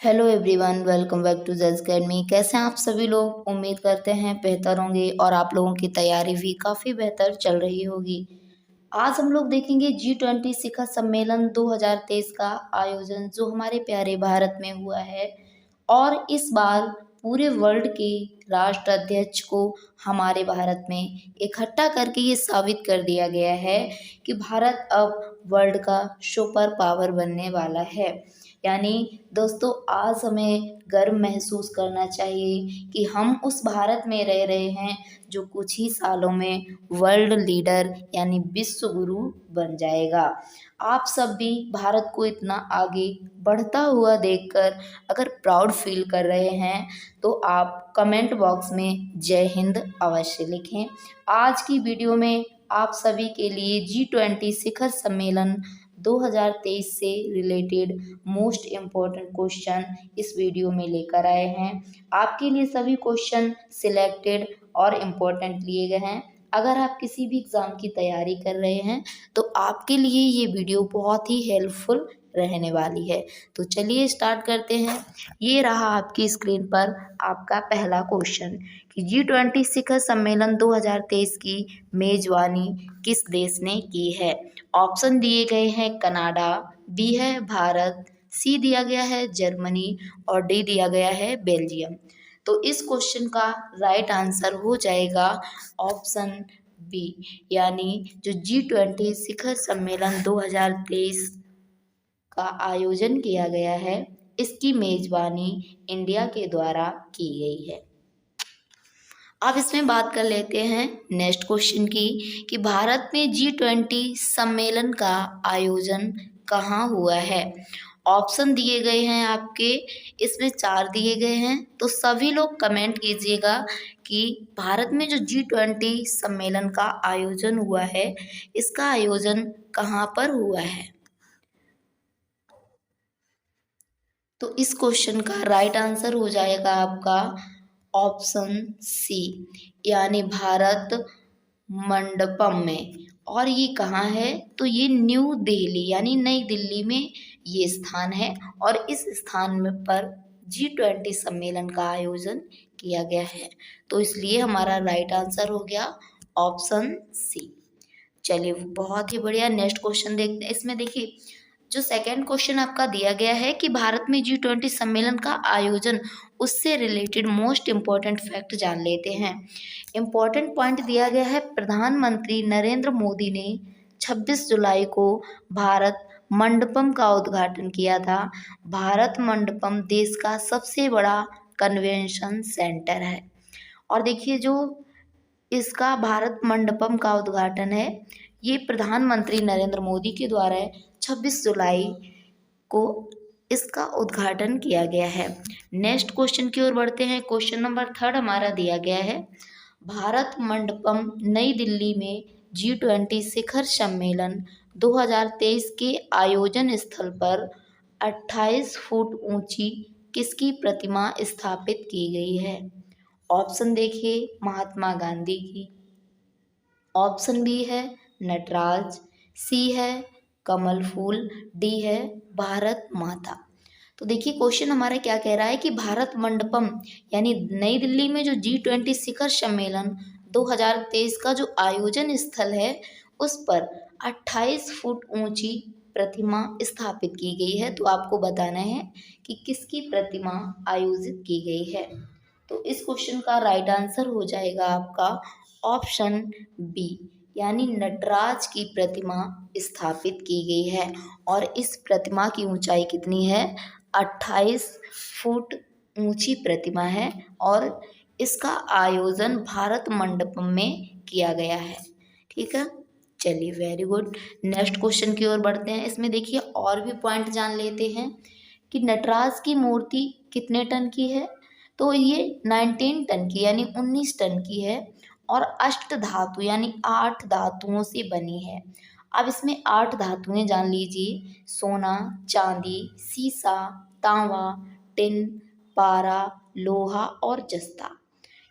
Hello everyone, welcome back to जज academy. कैसे हैं आप सभी लोग? उम्मीद करते हैं बेहतर होंगे और आप लोगों की तैयारी भी काफ़ी बेहतर चल रही होगी। आज हम लोग देखेंगे G20 शिखर सम्मेलन 2023 का आयोजन जो हमारे प्यारे भारत में हुआ है। और इस बार पूरे वर्ल्ड के राष्ट्राध्यक्ष को हमारे भारत में इकट्ठा करके ये साबित कर दिया गया है कि भारत अब वर्ल्ड का सुपर पावर बनने वाला है। यानी दोस्तों, आज हमें गर्व महसूस करना चाहिए कि हम उस भारत में रह रहे हैं जो कुछ ही सालों में वर्ल्ड लीडर यानी विश्व गुरु बन जाएगा। आप सब भी भारत को इतना आगे बढ़ता हुआ देखकर अगर प्राउड फील कर रहे हैं तो आप कमेंट बॉक्स में जय हिंद अवश्य लिखें। आज की वीडियो में आप सभी के लिए G20 शिखर सम्मेलन 2023 से रिलेटेड मोस्ट इम्पॉर्टेंट क्वेश्चन इस वीडियो में लेकर आए हैं। आपके लिए सभी क्वेश्चन सिलेक्टेड और इम्पोर्टेंट लिए गए हैं। अगर आप किसी भी एग्ज़ाम की तैयारी कर रहे हैं तो आपके लिए ये वीडियो बहुत ही हेल्पफुल रहने वाली है। तो चलिए स्टार्ट करते हैं। ये रहा आपकी स्क्रीन पर आपका पहला क्वेश्चन कि G20 शिखर सम्मेलन 2023 की मेजबानी किस देश ने की है। ऑप्शन दिए गए हैं कनाडा, बी है भारत, सी दिया गया है जर्मनी और डी दिया गया है बेल्जियम। तो इस क्वेश्चन का राइट आंसर हो जाएगा ऑप्शन बी, यानी जो G20 शिखर सम्मेलन 2023 का आयोजन किया गया है इसकी मेजबानी इंडिया के द्वारा की गई है। अब इसमें बात कर लेते हैं नेक्स्ट क्वेश्चन की कि भारत में G20 सम्मेलन का आयोजन कहाँ हुआ है। ऑप्शन दिए गए हैं आपके, इसमें 4 दिए गए हैं। तो सभी लोग कमेंट कीजिएगा कि भारत में जो G20 सम्मेलन का आयोजन हुआ है इसका आयोजन कहाँ पर हुआ है। तो इस क्वेश्चन का राइट आंसर हो जाएगा आपका ऑप्शन सी, यानी भारत मंडपम में। और ये कहाँ है? तो ये न्यू दिल्ली यानी नई दिल्ली में ये स्थान है और इस स्थान में पर G20 सम्मेलन का आयोजन किया गया है। तो इसलिए हमारा राइट आंसर हो गया ऑप्शन सी। चलिए बहुत ही बढ़िया, नेक्स्ट क्वेश्चन देखते हैं। इसमें देखिए जो सेकंड क्वेश्चन आपका दिया गया है कि भारत में G20 सम्मेलन का आयोजन उससे रिलेटेड मोस्ट इम्पॉर्टेंट फैक्ट जान लेते हैं। इम्पॉर्टेंट पॉइंट दिया गया है प्रधानमंत्री नरेंद्र मोदी ने 26 जुलाई को भारत मंडपम का उद्घाटन किया था। भारत मंडपम देश का सबसे बड़ा कन्वेंशन सेंटर है। और देखिए जो इसका भारत मंडपम का उद्घाटन है ये प्रधानमंत्री नरेंद्र मोदी के द्वारा 26 जुलाई को इसका उद्घाटन किया गया है। नेक्स्ट क्वेश्चन की ओर बढ़ते हैं। क्वेश्चन नंबर 3 हमारा दिया गया है भारत मंडपम नई दिल्ली में G20 शिखर सम्मेलन 2023 के आयोजन स्थल पर 28 फुट ऊंची किसकी प्रतिमा स्थापित की गई है। ऑप्शन देखिए महात्मा गांधी की, ऑप्शन बी है नटराज, सी है कमल फूल, डी है भारत माता। तो देखिए क्वेश्चन हमारा क्या कह रहा है कि भारत मंडपम यानी नई दिल्ली में जो G20 शिखर सम्मेलन 2023 का जो आयोजन स्थल है उस पर 28 फुट ऊंची प्रतिमा स्थापित की गई है। तो आपको बताना है कि किसकी प्रतिमा आयोजित की गई है। तो इस क्वेश्चन का राइट आंसर हो जाएगा आपका ऑप्शन बी, यानी नटराज की प्रतिमा स्थापित की गई है। और इस प्रतिमा की ऊंचाई कितनी है? 28 फुट ऊंची प्रतिमा है और इसका आयोजन भारत मंडपम में किया गया है। ठीक है, चलिए वेरी गुड। नेक्स्ट क्वेश्चन की ओर बढ़ते हैं। इसमें देखिए और भी पॉइंट जान लेते हैं कि नटराज की मूर्ति कितने टन की है। तो ये 19 टन की यानी 19 टन की है और अष्ट धातु यानी 8 धातुओं से बनी है। अब इसमें 8 धातुएं जान लीजिए, सोना, चांदी, सीसा, तांबा, टिन, पारा, लोहा और जस्ता।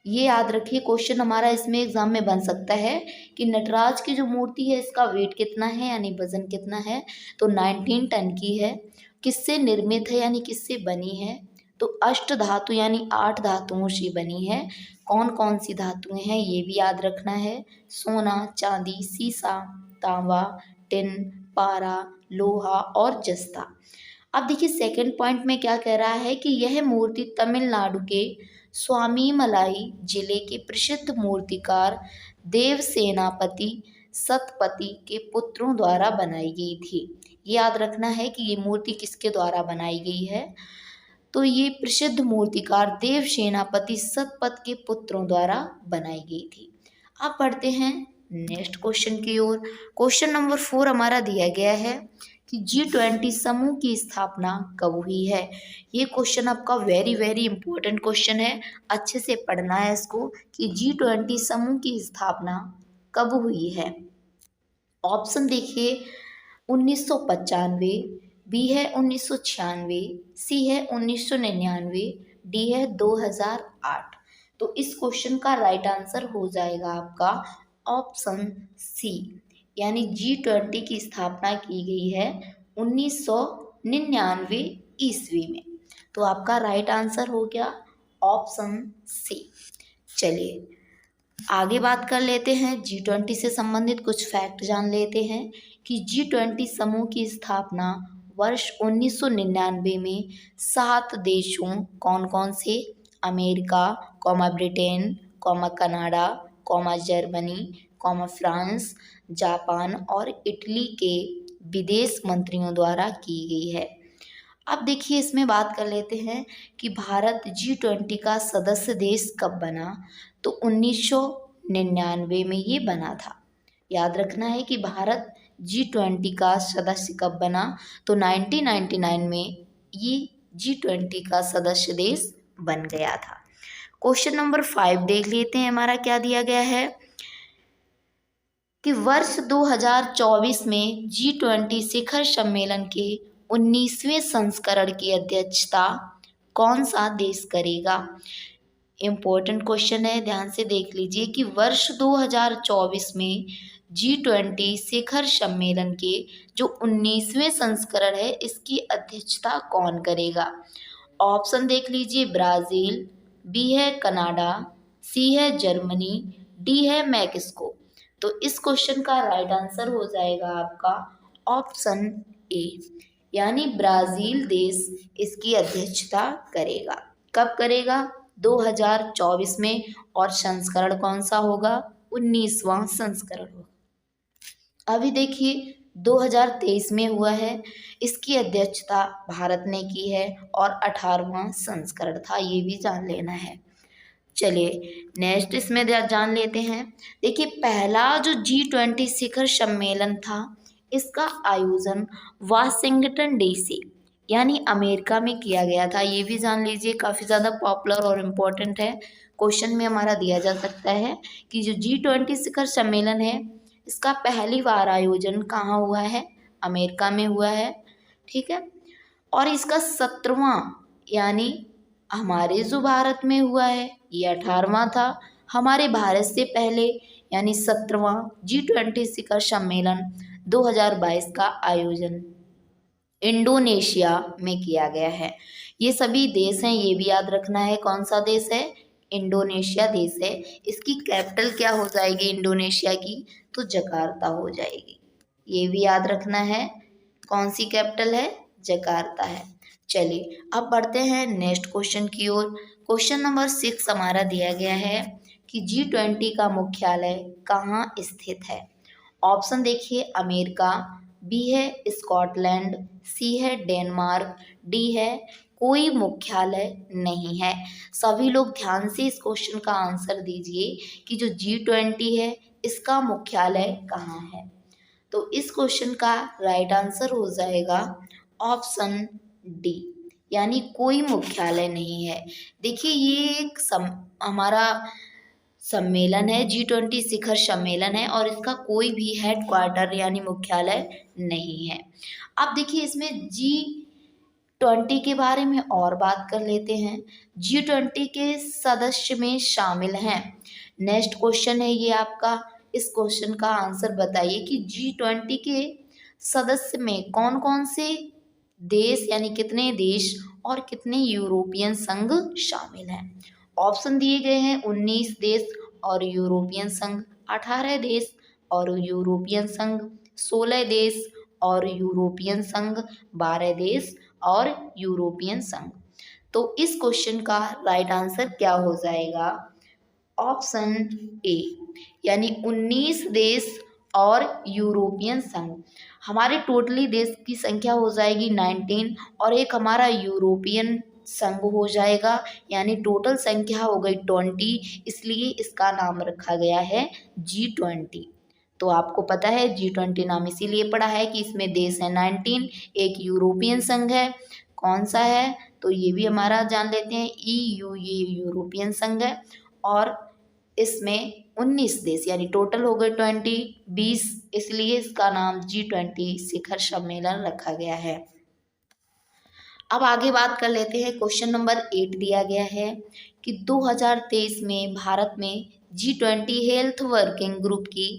ये याद रखिए, क्वेश्चन हमारा इसमें एग्जाम में बन सकता है कि नटराज की जो मूर्ति है इसका वेट कितना है यानी वजन कितना है। तो 19 टन की है। किससे निर्मित है यानी किससे बनी है? तो अष्ट धातु यानी 8 धातुओं से बनी है। कौन कौन सी धातुएं हैं ये भी याद रखना है। सोना, चांदी, सीसा, तांबा, टिन, पारा, लोहा और जस्ता। अब देखिए सेकंड पॉइंट में क्या कह रहा है कि यह मूर्ति तमिलनाडु के स्वामीमलाई जिले के प्रसिद्ध मूर्तिकार देवसेनापति सतपति के पुत्रों द्वारा बनाई गई थी। याद रखना है कि ये मूर्ति किसके द्वारा बनाई गई है? तो ये प्रसिद्ध मूर्तिकार देवसेनापति सतपथ के पुत्रों द्वारा बनाई गई थी। अब बढ़ते हैं नेक्स्ट क्वेश्चन की ओर। क्वेश्चन नंबर 4 हमारा दिया गया है कि G20 समूह की स्थापना कब हुई है? ये क्वेश्चन आपका वेरी वेरी इंपॉर्टेंट क्वेश्चन है, अच्छे से पढ़ना है इसको कि G20 समूह की स्थापना कब हुई है। ऑप्शन देखिए 1995, बी है 1996, सी है 1999, डी है 2008। तो इस क्वेश्चन का राइट आंसर हो जाएगा आपका ऑप्शन सी, यानी G20 की स्थापना की गई है 1999 ईस्वी में। तो आपका राइट आंसर हो गया ऑप्शन सी। चलिए आगे बात कर लेते हैं, G20 से संबंधित कुछ फैक्ट जान लेते हैं कि G20 समूह की स्थापना वर्ष 1999 में 7 देशों कौन कौन से? America, Britain, Canada, Germany, France, Japan और इटली के विदेश मंत्रियों द्वारा की गई है। अब देखिए इसमें बात कर लेते हैं कि भारत G20 का सदस्य देश कब बना? तो 1999 में ये बना था। याद रखना है कि भारत G20 का सदस्य कब बना? तो 1999 में ये G20 का सदस्य देश बन गया था। क्वेश्चन नंबर 5 देख लेते हैं, हमारा क्या दिया गया है कि वर्ष 2024 में G20 शिखर सम्मेलन के 19वें संस्करण की अध्यक्षता कौन सा देश करेगा? इम्पोर्टेंट क्वेश्चन है, ध्यान से देख लीजिए कि वर्ष 2024 में G20 शिखर सम्मेलन के जो 19वें संस्करण है इसकी अध्यक्षता कौन करेगा? ऑप्शन देख लीजिए, ब्राज़ील, बी है कनाडा, सी है जर्मनी, डी है मैक्सिको। तो इस क्वेश्चन का राइट आंसर हो जाएगा आपका ऑप्शन ए, यानी ब्राज़ील देश इसकी अध्यक्षता करेगा। कब करेगा? 2024 में, और संस्करण कौन सा होगा? 19वां संस्करण होगा। अभी देखिए 2023 में हुआ है, इसकी अध्यक्षता भारत ने की है और 18वां संस्करण था, ये भी जान लेना है। चलिए नेक्स्ट इसमें जान लेते हैं। देखिए पहला जो G20 शिखर सम्मेलन था इसका आयोजन वाशिंगटन डीसी यानी अमेरिका में किया गया था। ये भी जान लीजिए, काफ़ी ज़्यादा पॉपुलर और इम्पोर्टेंट है, क्वेश्चन में हमारा दिया जा सकता है कि जो G20 शिखर सम्मेलन है इसका पहली बार आयोजन कहाँ हुआ है? अमेरिका में हुआ है, ठीक है। और इसका 17वां यानी हमारे जो भारत में हुआ है ये 18वां था। हमारे भारत से पहले यानी 17वां G20 शिखर सम्मेलन 2022 का आयोजन इंडोनेशिया में किया गया है। ये सभी देश हैं, ये भी याद रखना है। कौन सा देश है? इंडोनेशिया देश है। इसकी कैपिटल क्या हो जाएगी इंडोनेशिया की? तो जकार्ता हो जाएगी, ये भी याद रखना है। कौन सी कैपिटल है? जकार्ता है। चलिए अब बढ़ते हैं नेक्स्ट क्वेश्चन की ओर। क्वेश्चन नंबर 6 हमारा दिया गया है कि G20 का मुख्यालय कहाँ स्थित है? ऑप्शन देखिए, अमेरिका, बी है स्कॉटलैंड, सी है डेनमार्क, डी है कोई मुख्यालय नहीं है। सभी लोग ध्यान से इस क्वेश्चन का आंसर दीजिए कि जो G20 है इसका मुख्यालय कहाँ है। तो इस क्वेश्चन का राइट आंसर हो जाएगा ऑप्शन डी, यानी कोई मुख्यालय नहीं है। देखिए ये एक हमारा सम्मेलन है, G20 शिखर सम्मेलन है और इसका कोई भी हेड क्वार्टर यानी मुख्यालय नहीं है। अब देखिए इसमें G20 के बारे में और बात कर लेते हैं। G20 के सदस्य में शामिल हैं, नेक्स्ट क्वेश्चन है ये आपका, इस क्वेश्चन का आंसर बताइए कि G20 के सदस्य में कौन कौन से देश यानी कितने देश और कितने यूरोपियन संघ शामिल हैं। ऑप्शन दिए गए हैं 19 देश और यूरोपियन संघ 18 देश और यूरोपियन संघ 16 देश और यूरोपियन संघ 12 देश और यूरोपियन संघ। तो इस क्वेश्चन का राइट आंसर क्या हो जाएगा? ऑप्शन ए यानी 19 देश और यूरोपियन संघ। हमारे टोटली देश की संख्या हो जाएगी 19 और एक हमारा यूरोपियन संघ हो जाएगा, यानी टोटल संख्या हो गई 20, इसलिए इसका नाम रखा गया है G20। तो आपको पता है G20 नाम इसीलिए पड़ा है कि इसमें देश है 19, एक यूरोपियन संघ है। कौन सा है? तो ये भी हमारा जान लेते हैं, EU ये यूरोपियन संघ है और इसमें 19 देश यानी टोटल हो गए 20, इसलिए इसका नाम G20 शिखर सम्मेलन रखा गया है। अब आगे बात कर लेते हैं, क्वेश्चन नंबर 8 दिया गया है कि 2023 में भारत में G20 हेल्थ वर्किंग ग्रुप की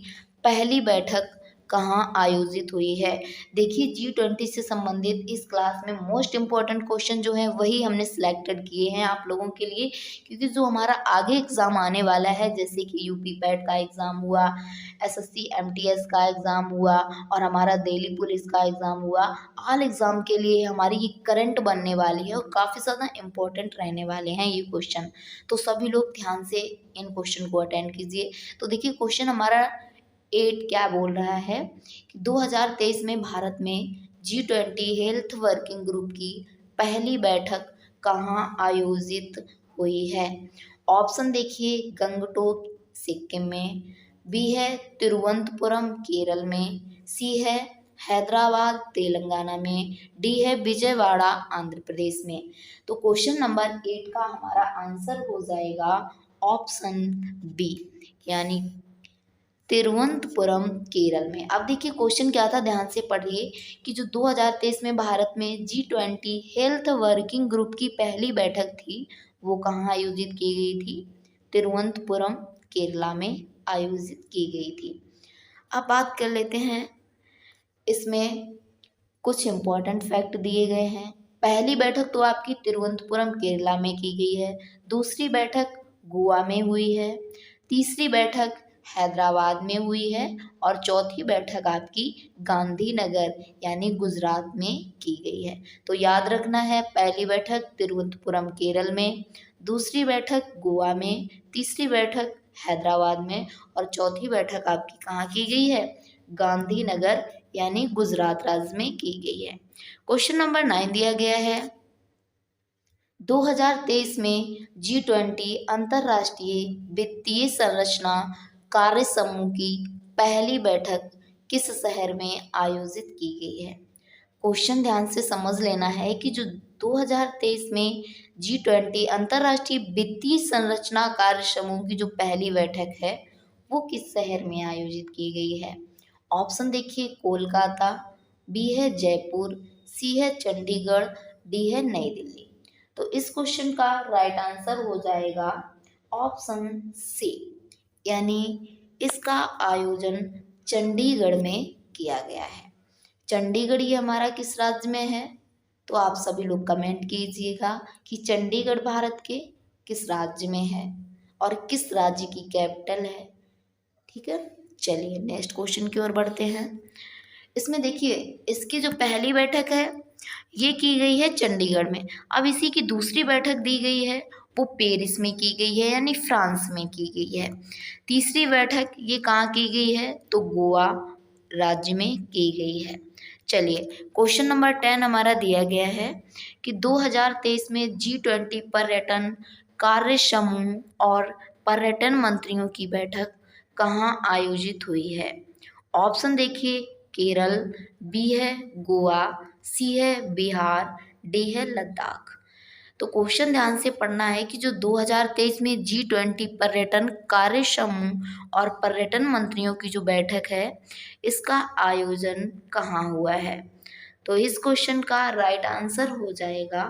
पहली बैठक कहाँ आयोजित हुई है। देखिए G20 से संबंधित इस क्लास में मोस्ट इम्पॉर्टेंट क्वेश्चन जो है वही हमने सिलेक्टेड किए हैं आप लोगों के लिए, क्योंकि जो हमारा आगे एग्ज़ाम आने वाला है जैसे कि यूपी पैट का एग्ज़ाम हुआ, SSC MTS का एग्ज़ाम हुआ और हमारा दिल्ली पुलिस का एग्ज़ाम हुआ, ऑल एग्ज़ाम के लिए हमारी ये करंट बनने वाली है और काफ़ी ज़्यादा इम्पोर्टेंट रहने वाले हैं ये क्वेश्चन। तो सभी लोग ध्यान से इन क्वेश्चन को अटेंड कीजिए। तो देखिए क्वेश्चन हमारा 8 क्या बोल रहा है कि 2023 में भारत में G20 हेल्थ वर्किंग ग्रुप की पहली बैठक कहाँ आयोजित हुई है। ऑप्शन देखिए, गंगटोक सिक्किम में, बी है तिरुवनंतपुरम केरल में, सी है हैदराबाद तेलंगाना में, डी है विजयवाड़ा आंध्र प्रदेश में। तो क्वेश्चन नंबर 8 का हमारा आंसर हो जाएगा ऑप्शन बी यानी तिरुवनंतपुरम केरल में। अब देखिए क्वेश्चन क्या था, ध्यान से पढ़िए कि जो 2023 में भारत में G20 हेल्थ वर्किंग ग्रुप की पहली बैठक थी वो कहाँ आयोजित की गई थी? तिरुवनंतपुरम केरला में आयोजित की गई थी। अब बात कर लेते हैं, इसमें कुछ इम्पोर्टेंट फैक्ट दिए गए हैं। पहली बैठक तो आपकी तिरुवनंतपुरम केरला में की गई है, दूसरी बैठक गोवा में हुई है, तीसरी बैठक हैदराबाद में हुई है और चौथी बैठक आपकी गांधीनगर यानी गुजरात में की गई है। तो याद रखना है, पहली बैठक तिरुवनंतपुरम केरल में, दूसरी बैठक गोवा में, तीसरी बैठक हैदराबाद में और चौथी बैठक आपकी कहाँ की गई है? गांधीनगर यानी गुजरात राज्य में की गई है। क्वेश्चन नंबर 9 दिया गया है, 2023 में G20 अंतर्राष्ट्रीय वित्तीय संरचना कार्य समूह की पहली बैठक किस शहर में आयोजित की गई है। क्वेश्चन ध्यान से समझ लेना है कि जो 2023 में G20 अंतर्राष्ट्रीय वित्तीय संरचना कार्य समूह की जो पहली बैठक है वो किस शहर में आयोजित की गई है। ऑप्शन देखिए, कोलकाता, बी है जयपुर, सी है चंडीगढ़, डी है नई दिल्ली। तो इस क्वेश्चन का राइट आंसर हो जाएगा ऑप्शन सी यानी इसका आयोजन चंडीगढ़ में किया गया है। चंडीगढ़ ये हमारा किस राज्य में है? तो आप सभी लोग कमेंट कीजिएगा कि चंडीगढ़ भारत के किस राज्य में है और किस राज्य की कैपिटल है। ठीक है, चलिए नेक्स्ट क्वेश्चन की ओर बढ़ते हैं। इसमें देखिए इसकी जो पहली बैठक है ये की गई है चंडीगढ़ में। अब इसी की दूसरी बैठक दी गई है वो पेरिस में की गई है यानी फ्रांस में की गई है। तीसरी बैठक ये कहाँ की गई है? तो गोवा राज्य में की गई है। चलिए क्वेश्चन नंबर 10 हमारा दिया गया है कि 2023 में G20 पर्यटन कार्य समूह और पर्यटन मंत्रियों की बैठक कहाँ आयोजित हुई है। ऑप्शन देखिए, केरल, बी है गोवा, सी है बिहार, डी है लद्दाख। तो क्वेश्चन ध्यान से पढ़ना है कि जो 2023 में G20 पर्यटन कार्य समूह और पर्यटन मंत्रियों की जो बैठक है इसका आयोजन कहाँ हुआ है। तो इस क्वेश्चन का राइट आंसर हो जाएगा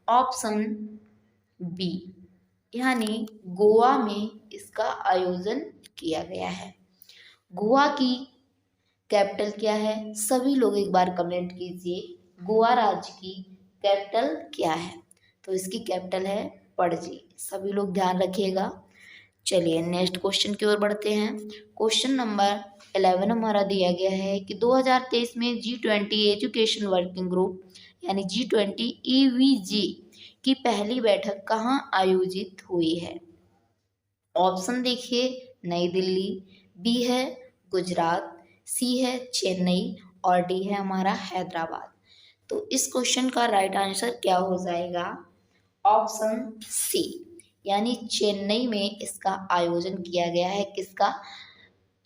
ऑप्शन बी यानी गोवा में इसका आयोजन किया गया है। गोवा की कैपिटल क्या है? सभी लोग एक बार कमेंट कीजिए गोवा राज्य की कैपिटल क्या है? तो इसकी कैपिटल है पणजी। सभी लोग ध्यान रखिएगा। चलिए नेक्स्ट क्वेश्चन की ओर बढ़ते हैं। क्वेश्चन नंबर 11 हमारा दिया गया है कि 2023 में G20 एजुकेशन वर्किंग ग्रुप यानी G20 EVG की पहली बैठक कहाँ आयोजित हुई है? ऑप्शन देखिए, नई दिल्ली, बी है गुजरात, सी है चेन्नई और डी है हमारा हैदराबाद। तो इस क्वेश्चन का राइट आंसर क्या हो जाएगा? ऑप्शन सी, यानी चेन्नई में इसका आयोजन किया गया है। किसका?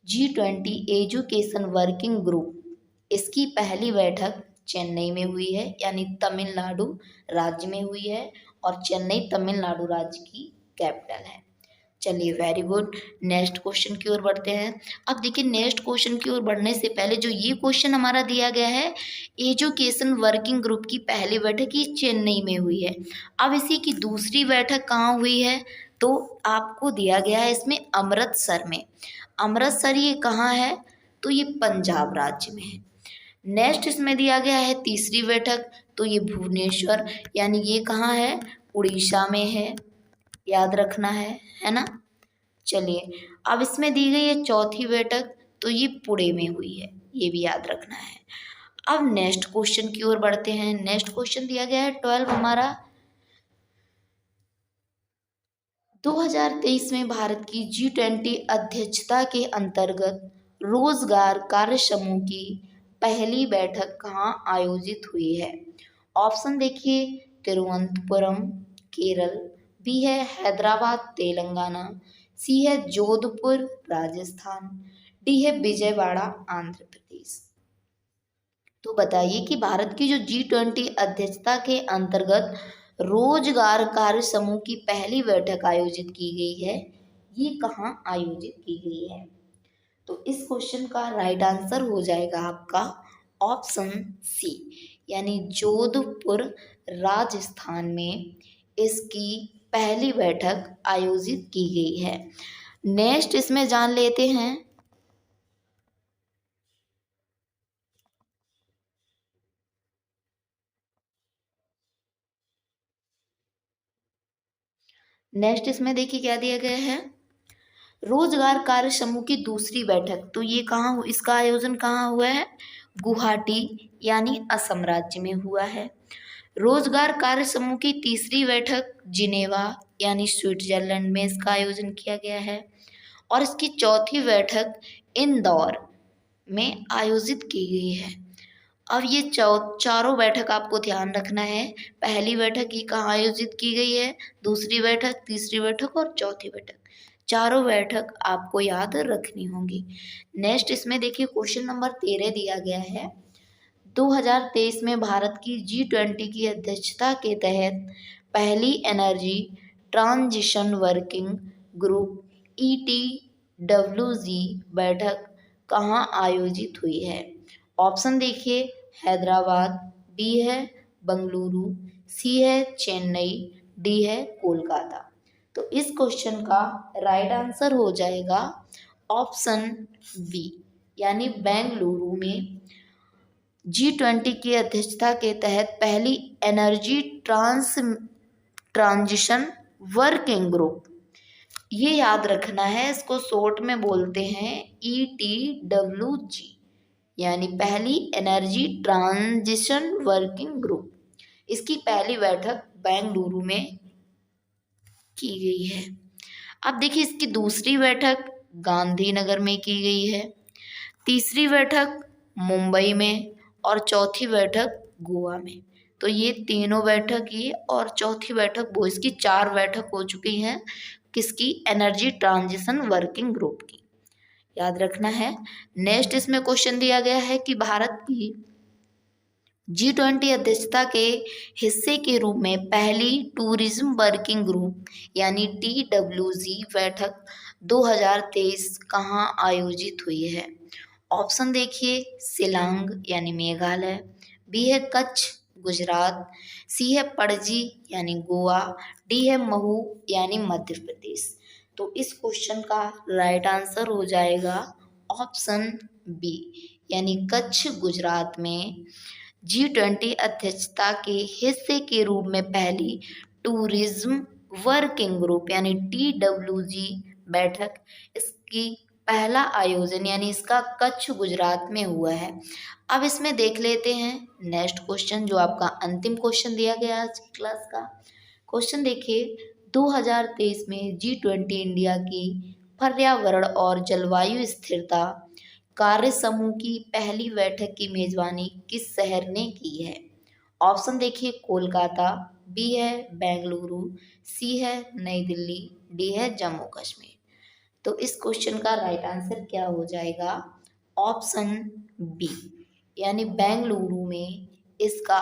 G20 एजुकेशन वर्किंग ग्रुप, इसकी पहली बैठक चेन्नई में हुई है, यानी तमिलनाडु राज्य में हुई है और चेन्नई तमिलनाडु राज्य की कैपिटल है। चलिए वेरी गुड। नेक्स्ट क्वेश्चन की ओर बढ़ते हैं। अब देखिए नेक्स्ट क्वेश्चन की ओर बढ़ने से पहले जो ये क्वेश्चन हमारा दिया गया है, एजुकेशन वर्किंग ग्रुप की पहली बैठक ये चेन्नई में हुई है। अब इसी की दूसरी बैठक कहाँ हुई है? तो आपको दिया गया है इसमें अमृतसर में। अमृतसर ये कहाँ है? तो ये पंजाब राज्य में है। नेक्स्ट इसमें दिया गया है तीसरी बैठक, तो ये भुवनेश्वर, यानी ये कहाँ है? उड़ीसा में है, याद रखना है ना। चलिए अब इसमें दी गई है चौथी बैठक, तो ये पुणे में हुई है, ये भी याद रखना है। अब नेक्स्ट क्वेश्चन की ओर बढ़ते हैं। नेक्स्ट क्वेश्चन दिया गया है 12 हमारा, 2023 में भारत की G20 अध्यक्षता के अंतर्गत रोजगार कार्य समूह की पहली बैठक कहाँ आयोजित हुई है? ऑप्शन देखिए, तिरुवनंतपुरम केरल, बी है हैदराबाद तेलंगाना, सी है जोधपुर राजस्थान, डी है विजयवाड़ा आंध्र प्रदेश। तो बताइए कि भारत की जो G20 अध्यक्षता के अंतर्गत रोजगार कार्य समूह की पहली बैठक आयोजित की गई है, ये कहाँ आयोजित की गई है? तो इस क्वेश्चन का राइट आंसर हो जाएगा आपका ऑप्शन सी, यानी जोधपुर राजस्थान में इसकी पहली बैठक आयोजित की गई है। नेक्स्ट इसमें जान लेते हैं नेक्स्ट इसमें देखिए क्या दिया गया है, रोजगार कार्य समूह की दूसरी बैठक, तो ये कहाँ, इसका आयोजन कहाँ हुआ है? गुवाहाटी यानी असम राज्य में हुआ है। रोजगार कार्य समूह की तीसरी बैठक जिनेवा यानी स्विट्जरलैंड में इसका आयोजन किया गया है और इसकी चौथी बैठक इंदौर में आयोजित की गई है। अब ये चारों बैठक आपको ध्यान रखना है। पहली बैठक ये कहाँ आयोजित की गई है, दूसरी बैठक, तीसरी बैठक और चौथी बैठक, चारों बैठक आपको याद रखनी होगी। नेक्स्ट इसमें देखिए क्वेश्चन नंबर 13 दिया गया है, 2023 में भारत की G20 की अध्यक्षता के तहत पहली energy transition working group ETWG बैठक कहाँ आयोजित हुई है? ऑप्शन देखिए, हैदराबाद, बी है बंगलुरु, सी है चेन्नई, डी है कोलकाता। तो इस क्वेश्चन का राइट आंसर हो जाएगा ऑप्शन बी, यानी बेंगलुरु में G20 की अध्यक्षता के तहत पहली एनर्जी ट्रांजिशन वर्किंग ग्रुप, ये याद रखना है, इसको शॉर्ट में बोलते हैं ETWG, यानी पहली एनर्जी ट्रांजिशन वर्किंग ग्रुप। इसकी पहली बैठक बेंगलुरु में की गई है। अब देखिए इसकी दूसरी बैठक गांधीनगर में की गई है, तीसरी बैठक मुंबई में और चौथी बैठक गोवा में। तो ये तीनों बैठक ये और चौथी बैठक वो, इसकी 4 बैठक हो चुकी हैं। किसकी? एनर्जी ट्रांजिशन वर्किंग ग्रुप की, याद रखना है। नेक्स्ट इसमें क्वेश्चन दिया गया है कि भारत की G20 अध्यक्षता के हिस्से के रूप में पहली टूरिज्म वर्किंग ग्रुप यानी TWG बैठक 2023 कहाँ आयोजित हुई है? ऑप्शन देखिए, शिलांग यानी मेघालय, बी है कच्छ गुजरात, सी है पणजी यानी गोवा, डी है महू यानी मध्य प्रदेश। तो इस क्वेश्चन का राइट आंसर हो जाएगा ऑप्शन बी, यानी कच्छ गुजरात में G20 अध्यक्षता के हिस्से के रूप में पहली टूरिज्म वर्किंग ग्रुप यानी TWG बैठक, इसकी पहला आयोजन यानी इसका कच्छ गुजरात में हुआ है। अब इसमें देख लेते हैं नेक्स्ट क्वेश्चन, जो आपका अंतिम क्वेश्चन दिया गया आज की क्लास का। क्वेश्चन देखिए, 2023 में G20 इंडिया की पर्यावरण और जलवायु स्थिरता कार्य समूह की पहली बैठक की मेजबानी किस शहर ने की है? ऑप्शन देखिए, कोलकाता, बी है बेंगलुरु, सी है नई दिल्ली, डी है जम्मू कश्मीर। तो इस क्वेश्चन का राइट आंसर क्या हो जाएगा? ऑप्शन बी, यानी बेंगलुरु में इसका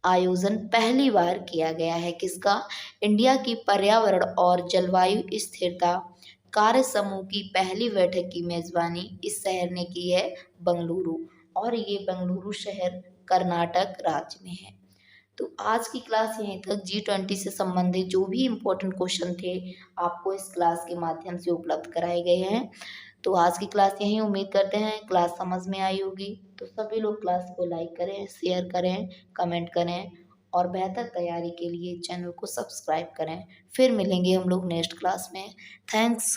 आयोजन पहली बार किया गया है। किसका? इंडिया की पर्यावरण और जलवायु स्थिरता कार्य समूह की पहली बैठक की मेजबानी इस शहर ने की है, बेंगलुरु, और ये बेंगलुरु शहर कर्नाटक राज्य में है। तो आज की क्लास यहीं तक। G20 से संबंधित जो भी इम्पोर्टेंट क्वेश्चन थे आपको इस क्लास के माध्यम से उपलब्ध कराए गए हैं। तो आज की क्लास यहीं, उम्मीद करते हैं क्लास समझ में आई होगी। तो सभी लोग क्लास को लाइक करें, शेयर करें, कमेंट करें और बेहतर तैयारी के लिए चैनल को सब्सक्राइब करें। फिर मिलेंगे हम लोग नेक्स्ट क्लास में। थैंक्स।